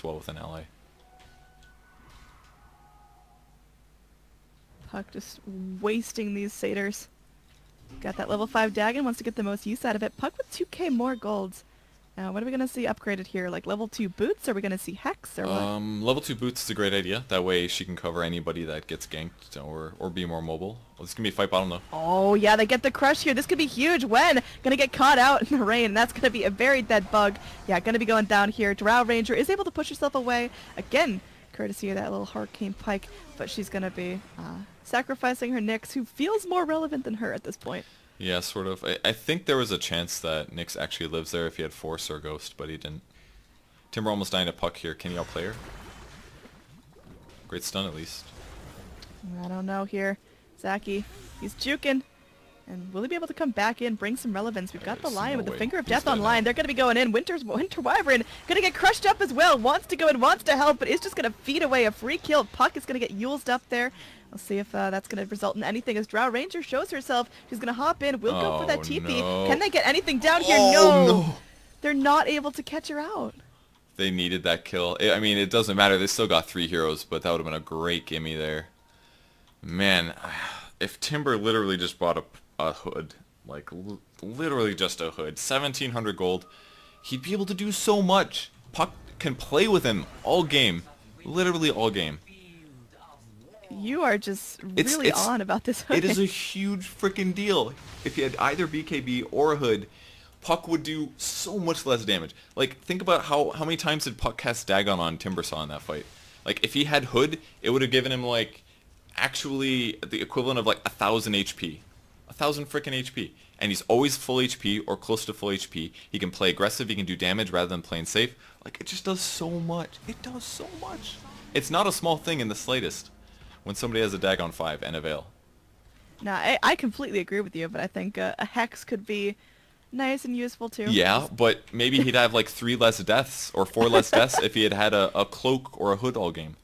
communicates well with an ally. Puck just wasting these satyrs. Got that level 5 Dagon, wants to get the most use out of it. Puck with 2k more golds. Now, what are we going to see upgraded here? Like level 2 boots? Are we going to see Hex or what? Level 2 boots is a great idea. That way she can cover anybody that gets ganked or be more mobile. Well, this is going to be a fight bottom though. Oh yeah, they get the crush here. This could be huge. Wen going to get caught out in the rain, and that's going to be a very dead bug. Yeah, going to be going down here. Drow Ranger is able to push herself away. Again, courtesy of that little Hurricane Pike, but she's going to be sacrificing her Nyx, who feels more relevant than her at this point. Yeah, sort of. I think there was a chance that Nyx actually lives there if he had Force or Ghost, but he didn't. Timber almost dying to Puck here. Can he outplay her? Great stun at least. I don't know here. Zaki, he's juking. And will he be able to come back in, bring some relevance? We've got the Lion with the Finger of Death online. They're going to be going in. Winter Wyvern going to get crushed up as well. Wants to go in, wants to help, but is just going to feed away a free kill. Puck is going to get used up there. We'll see if that's going to result in anything as Drow Ranger shows herself. She's going to hop in. We'll go for that TP. No. Can they get anything down here? No. They're not able to catch her out. They needed that kill. I mean, it doesn't matter. They still got 3 heroes, but that would have been a great gimme there. Man, if Timber literally just bought a hood, like literally just a hood, 1,700 gold, he'd be able to do so much. Puck can play with him all game. Literally all game. You are just really on about this hood. It is a huge freaking deal. If he had either BKB or a hood, Puck would do so much less damage. Like, think about how many times did Puck cast Dagon on Timbersaw in that fight? Like, if he had hood, it would have given him, like, actually the equivalent of, like, 1,000 HP. 1,000 freaking HP. And he's always full HP or close to full HP. He can play aggressive, he can do damage rather than playing safe. Like, it just does so much. It does so much. It's not a small thing in the slightest when somebody has a Dagon 5 and a Veil. No, I completely agree with you, but I think a Hex could be nice and useful too. Yeah, but maybe he'd have like 3 less deaths or 4 less deaths if he had had a cloak or a hood all game.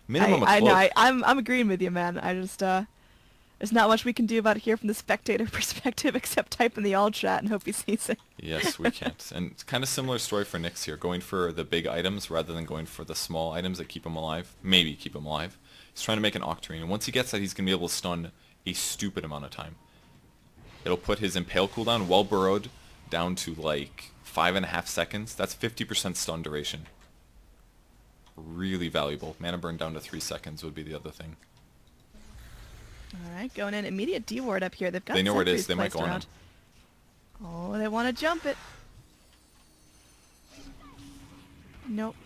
Minimum a cloak. I know, I'm agreeing with you, man. I just, there's not much we can do about it here from the spectator perspective except type in the all chat and hope he sees it. Yes, we can't. And it's kind of similar story for Nyx here, going for the big items rather than going for the small items that keep him alive. Maybe keep him alive. He's trying to make an Octarine, and once he gets that, he's going to be able to stun a stupid amount of time. It'll put his Impale cooldown, well burrowed, down to like 5.5 seconds. That's 50% stun duration. Really valuable. Mana burn down to 3 seconds would be the other thing. Alright, going in. Immediate D-ward up here. They've got They know where it is. sentries They might placed go on around. Oh, they want to jump it. Nope.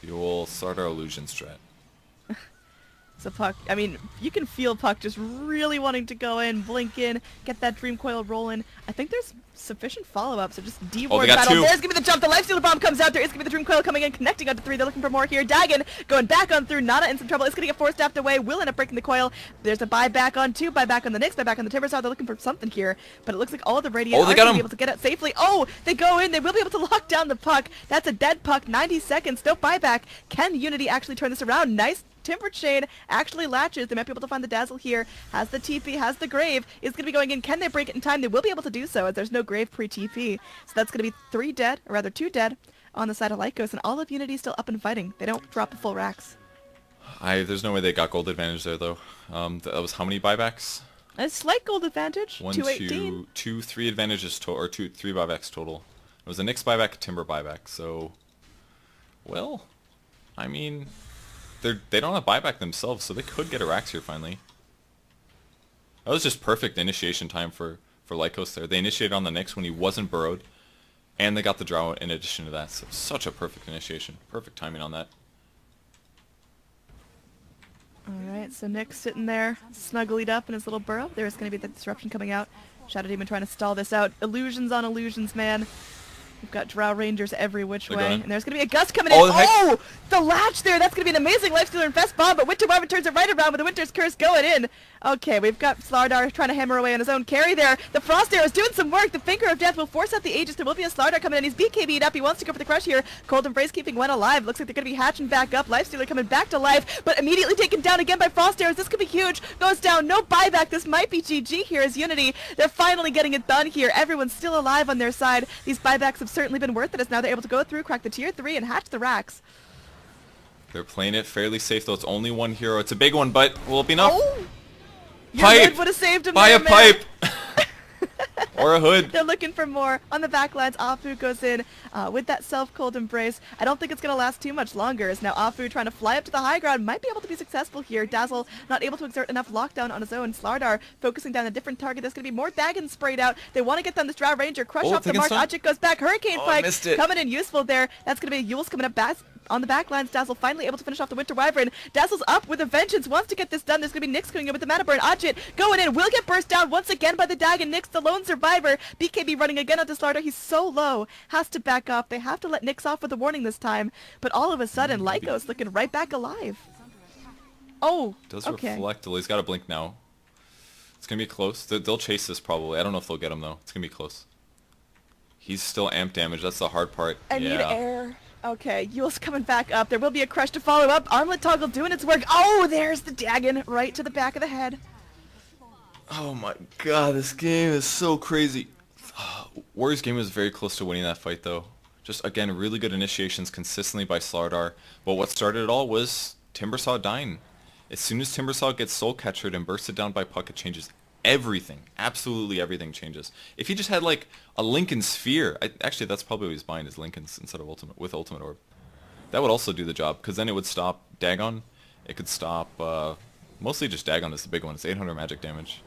The old Sardar Illusion strat. So Puck, I mean, you can feel Puck just really wanting to go in, blink in, get that Dream Coil rolling. I think there's sufficient follow-up, so just D-ward battle. There's going to be the jump, the Lifestealer Bomb comes out, there is going to be the Dream Coil coming in, connecting onto 3, they're looking for more here. Dagon going back on through, Nana in some trouble, it's going to get force staffed away, will end up breaking the coil. There's a buyback on 2, buyback on the Nyx, buyback on the Timbersaw, they're looking for something here, but it looks like all of the Radiant are going to be able to get out safely. Oh, they go in, they will be able to lock down the Puck. That's a dead Puck, 90 seconds, no buyback. Can Unity actually turn this around? Nice. Timber Chain actually latches. They might be able to find the Dazzle here. Has the TP, has the Grave. Is going to be going in. Can they break it in time? They will be able to do so as there's no Grave pre-TP. So that's going to be 3 dead, or rather 2 dead, on the side of Lykos. And all of Unity still up and fighting. They don't drop the full racks. There's no way they got gold advantage there, though. That was how many buybacks? A slight gold advantage. 1, 218. 3 advantages total, or 3 buybacks total. It was a Nyx buyback, a Timber buyback. So, well, I mean, they don't have buyback themselves, so they could get a Rax here finally. That was just perfect initiation time for Lykos there. They initiated on the Nyx when he wasn't burrowed, and they got the Drow in addition to that. So such a perfect initiation. Perfect timing on that. Alright, so Nyx sitting there, snuggled up in his little burrow. There's going to be the disruption coming out. Shadow Demon trying to stall this out. Illusions on illusions, man. We've got Drow Rangers every which way. And there's going to be a gust coming in. Oh, the latch there. That's going to be an amazing Lifestealer Infest Bomb. But Winter Wyvern turns it right around with the Winter's Curse going in. Okay, we've got Slardar trying to hammer away on his own carry there. The Frost Arrow is doing some work. The Finger of Death will force out the Aegis. There will be a Slardar coming in. He's BKB'd up. He wants to go for the crush here. Cold Embrace keeping one alive. Looks like they're going to be hatching back up. Lifestealer coming back to life, but immediately taken down again by Frost Arrows. This could be huge. Goes down. No buyback. This might be GG here as Unity. They're finally getting it done here. Everyone's still alive on their side. These buybacks have certainly been worth it as now they're able to go through, crack the tier 3, and hatch the racks. They're playing it fairly safe, though. It's only one hero. It's a big one, but will it be enough? Oh! Your Pipe! hood would have saved him. Buy there, a man. pipe! Or a hood. They're looking for more. On the backlines, Afu goes in with that self-cold embrace. I don't think it's going to last too much longer, as now Afu trying to fly up to the high ground might be able to be successful here. Dazzle not able to exert enough lockdown on his own. Slardar focusing down a different target. There's going to be more Daggons sprayed out. They want to get down this Drow Ranger. Crush off the mark. Ajit goes back. Hurricane Pike coming in useful there. That's going to be Yules coming up back. On the backlines, Dazzle finally able to finish off the Winter Wyvern. Dazzle's up with a vengeance, wants to get this done. There's going to be Nyx coming in with the mana burn. Ajit going in, will get burst down once again by the Dagon. Nyx, the lone survivor. BKB running again onto Slardar. He's so low, has to back off. They have to let Nyx off with a warning this time. But all of a sudden, Lykos looking right back alive. Oh, Does okay. reflect. He's got a blink now. It's going to be close. They'll chase this probably. I don't know if they'll get him, though. It's going to be close. He's still amp damage. That's the hard part. I need air. Okay, Yule's coming back up. There will be a crush to follow up. Armlet Toggle doing its work. Oh, there's the Dagon right to the back of the head. Oh my god, this game is so crazy. Warriors game was very close to winning that fight, though. Just, again, really good initiations consistently by Slardar. But what started it all was Timbersaw dying. As soon as Timbersaw gets Soul Catchered and bursted down by Puck, it changes everything. Absolutely everything changes. If he just had like a Lincoln Sphere, actually that's probably what he's buying is Lincolns instead of Ultimate Orb. That would also do the job, because then it would stop Dagon. It could stop mostly just Dagon is the big one. It's 800 magic damage.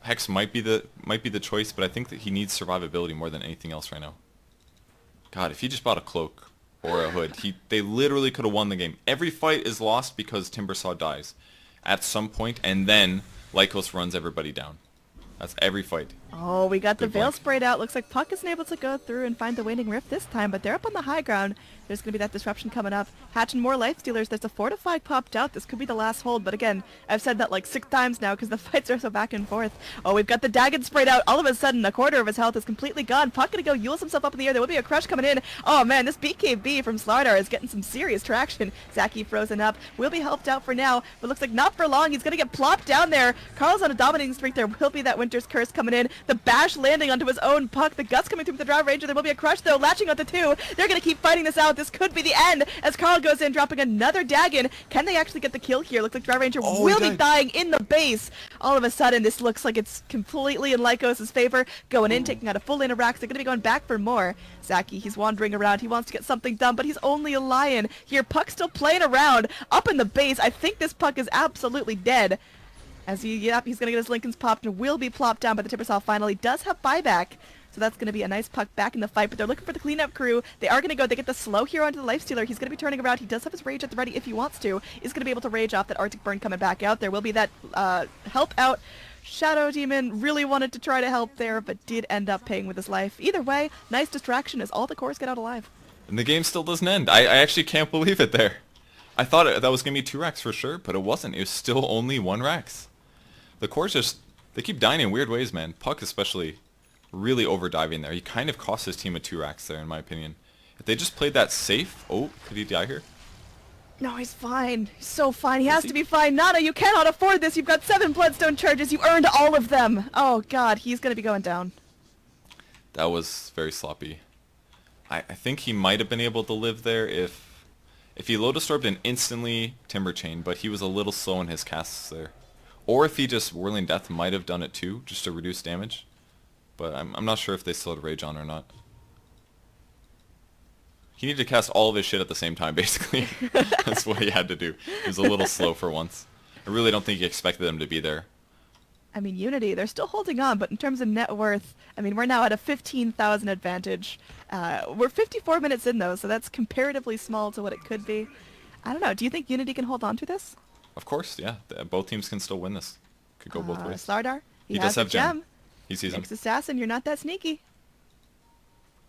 Hex might be the choice, but I think that he needs survivability more than anything else right now. God, if he just bought a cloak or a hood, they literally could have won the game. Every fight is lost because Timbersaw dies at some point, and then Lykos runs everybody down. That's every fight. Oh, we got the Veil sprayed out. Looks like Puck isn't able to go through and find the Waning Rift this time, but they're up on the high ground. There's going to be that disruption coming up. Hatching more life stealers. There's a Fortify popped out. This could be the last hold, but again, I've said that like 6 times now because the fights are so back and forth. Oh, we've got the Dagon sprayed out. All of a sudden, a quarter of his health is completely gone. Puck going to go Yules himself up in the air. There will be a crush coming in. Oh man, this BKB from Slardar is getting some serious traction. Zaki frozen up. Will be helped out for now, but looks like not for long. He's going to get plopped down there. Carl's on a dominating streak. There will be that Winter's Curse coming in. The bash landing onto his own Puck. The guts coming through with the Drow Ranger. There will be a crush though, latching onto 2. They're going to keep fighting this out. This could be the end as Carl goes in, dropping another Dagon. Can they actually get the kill here? Looks like Drow Ranger will be dying in the base. All of a sudden, this looks like it's completely in Lykos' favor. Going in, taking out a full lane of racks. They're going to be going back for more. Zaki, he's wandering around. He wants to get something done, but he's only a lion. Here, Puck's still playing around up in the base. I think this Puck is absolutely dead. As he's going to get his Lincolns popped and will be plopped down by the Timbersaw finally. Does have buyback. So that's going to be a nice Puck back in the fight, but they're looking for the cleanup crew. They are going to go. They get the slow here onto the Lifestealer. He's going to be turning around. He does have his Rage at the ready if he wants to. He's going to be able to Rage off that Arctic Burn coming back out. There will be that help out. Shadow Demon really wanted to try to help there, but did end up paying with his life. Either way, nice distraction as all the cores get out alive. And the game still doesn't end. I actually can't believe it there. I thought that was going to be 2 racks for sure, but it wasn't. It was still only 1 racks. The cores just, they keep dying in weird ways, man. Puck especially really overdiving there. He kind of cost his team a 2 racks there, in my opinion. If they just played that safe... Oh, could he die here? No, he's fine. He's so fine. He has to be fine. Nana, you cannot afford this. You've got 7 Bloodstone charges. You earned all of them. Oh, God. He's going to be going down. That was very sloppy. I think he might have been able to live there if he Lotus Orbed and instantly Timber Chain, but he was a little slow in his casts there. Or if he just Whirling Death might have done it too, just to reduce damage. But I'm not sure if they still had Rage on or not. He needed to cast all of his shit at the same time, basically. That's what he had to do. He was a little slow for once. I really don't think he expected them to be there. I mean, Unity, they're still holding on, but in terms of net worth, I mean, we're now at a 15,000 advantage. We're 54 minutes in, though, so that's comparatively small to what it could be. I don't know. Do you think Unity can hold on to this? Of course, yeah. Both teams can still win this. Could go both ways. Slardar, he does have gem. He sees him. Next assassin, you're not that sneaky.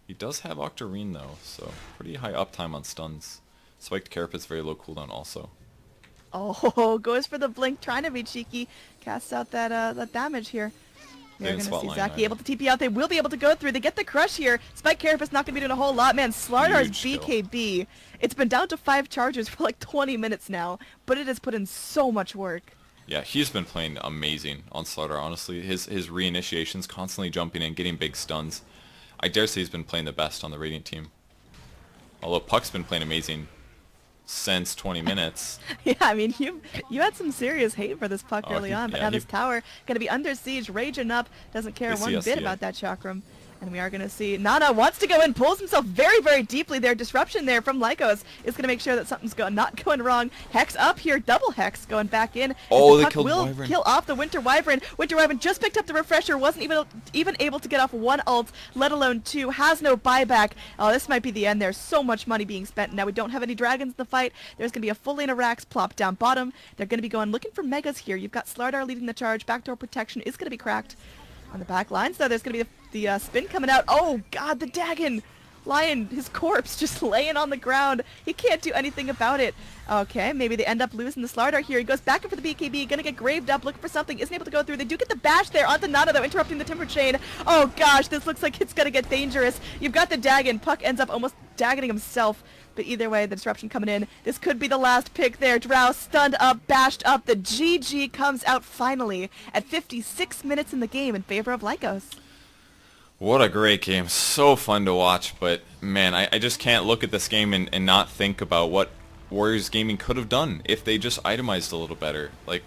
He does have Octarine though, so pretty high uptime on stuns. Spiked Carapace very low cooldown also. Oh, goes for the blink, trying to be cheeky. Casts out that damage here. They're going to see Zaki able to TP out. They will be able to go through. They get the crush here. Spike Carapace not going to be doing a whole lot. Man, Slardar's BKB. It's been down to 5 charges for like 20 minutes now, but it has put in so much work. Yeah, he's been playing amazing on Slardar, honestly. His reinitiations, constantly jumping in, getting big stuns. I dare say he's been playing the best on the Radiant team. Although Puck's been playing amazing since 20 minutes. Yeah, I mean, you had some serious hate for this Puck early on, but now this tower going to be under siege, raging up, doesn't care one bit about that chakram. And we are going to see Nana wants to go in, pulls himself very, very deeply there. Disruption there from Lykos is going to make sure that something's not going wrong. Hex up here, double Hex going back in. Oh, the they killed will Wyvern. Kill off the Winter Wyvern. Winter Wyvern just picked up the refresher, wasn't even able to get off 1 ult, let alone 2, has no buyback. Oh, this might be the end. There's so much money being spent. Now we don't have any dragons in the fight. There's going to be a full lane of Rax plopped down bottom. They're going to be going looking for megas here. You've got Slardar leading the charge. Backdoor protection is going to be cracked. On the back lines, though, there's going to be the spin coming out. Oh, God, the Dagon! Lion, his corpse just laying on the ground. He can't do anything about it. Okay, maybe they end up losing the Slardar here. He goes back in for the BKB, gonna get graved up, looking for something, isn't able to go through. They do get the bash there onto Nana, though, interrupting the Timber Chain. Oh, gosh, this looks like it's gonna get dangerous. You've got the Dagon. Puck ends up almost Dagoning himself. But either way, the disruption coming in. This could be the last pick there. Drow stunned up, bashed up. The GG comes out finally at 56 minutes in the game in favor of Lykos. What a great game. So fun to watch, but man, I just can't look at this game and not think about what Warriors Gaming could have done if they just itemized a little better. Like,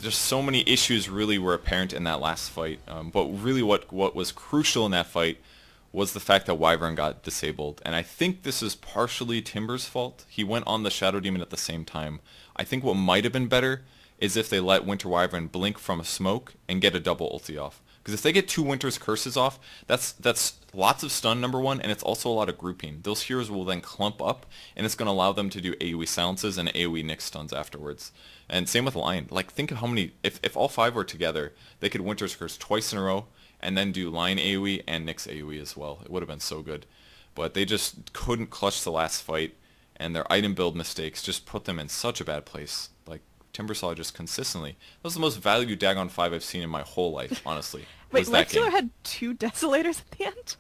just so many issues really were apparent in that last fight. But really what was crucial in that fight was the fact that Wyvern got disabled. And I think this is partially Timber's fault. He went on the Shadow Demon at the same time. I think what might have been better is if they let Winter Wyvern blink from a smoke and get a double ulti off. Because if they get 2 Winter's Curses off, that's lots of stun, number 1, and it's also a lot of grouping. Those heroes will then clump up, and it's going to allow them to do AoE silences and AoE Nyx stuns afterwards. And same with Lion. Like, think of how many... If all 5 were together, they could Winter's Curse twice in a row, and then do Lion AoE and Nyx AoE as well. It would have been so good. But they just couldn't clutch the last fight, and their item build mistakes just put them in such a bad place. Like, Timbersaw just consistently. That was the most valued Dagon 5 I've seen in my whole life, honestly. Wait, Lexler had 2 Desolators at the end?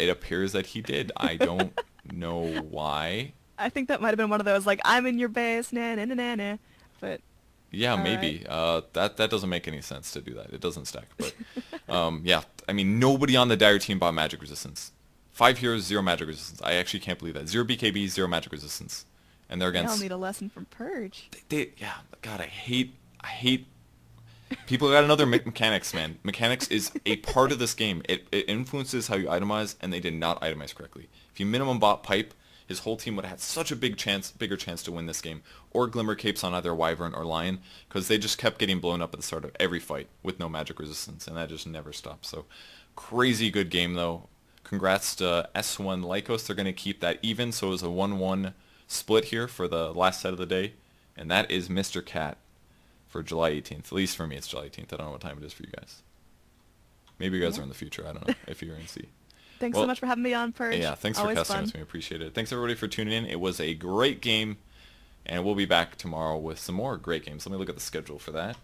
It appears that he did. I don't know why. I think that might have been one of those, like, I'm in your base, na na na na na. But... Yeah, maybe. Right. That doesn't make any sense to do that. It doesn't stack. But yeah, I mean, nobody on the Dire team bought magic resistance. 5 heroes, 0 magic resistance. I actually can't believe that. 0 BKB, 0 magic resistance, and they're against. They all need a lesson from Purge. Yeah, God, I hate. People got another mechanics, man. Mechanics is a part of this game. It influences how you itemize, and they did not itemize correctly. If you minimum bought Pipe, his whole team would have had such a bigger chance to win this game, or Glimmer Capes on either Wyvern or Lion, because they just kept getting blown up at the start of every fight with no magic resistance, and that just never stopped. So, crazy good game though. Congrats to S1 Lykos. They're going to keep that even, so it was a 1-1 split here for the last set of the day, and that is Mr. Cat for July 18th. At least for me, it's July 18th. I don't know what time it is for you guys. Maybe you guys are in the future. I don't know if you're in C. Thanks so much for having me on, Purge. Yeah, thanks Always for casting fun. with me. Appreciate it. Thanks everybody for tuning in. It was a great game, and we'll be back tomorrow with some more great games. Let me look at the schedule for that.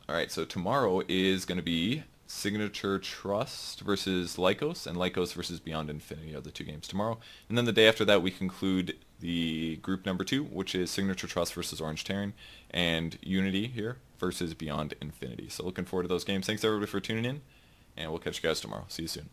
Alright, so tomorrow is going to be Signature Trust versus Lykos, and Lykos versus Beyond Infinity are the 2 games tomorrow. And then the day after that, we conclude the group number 2, which is Signature Trust versus Orange Terran, and Unity here versus Beyond Infinity. So looking forward to those games. Thanks everybody for tuning in, and we'll catch you guys tomorrow. See you soon.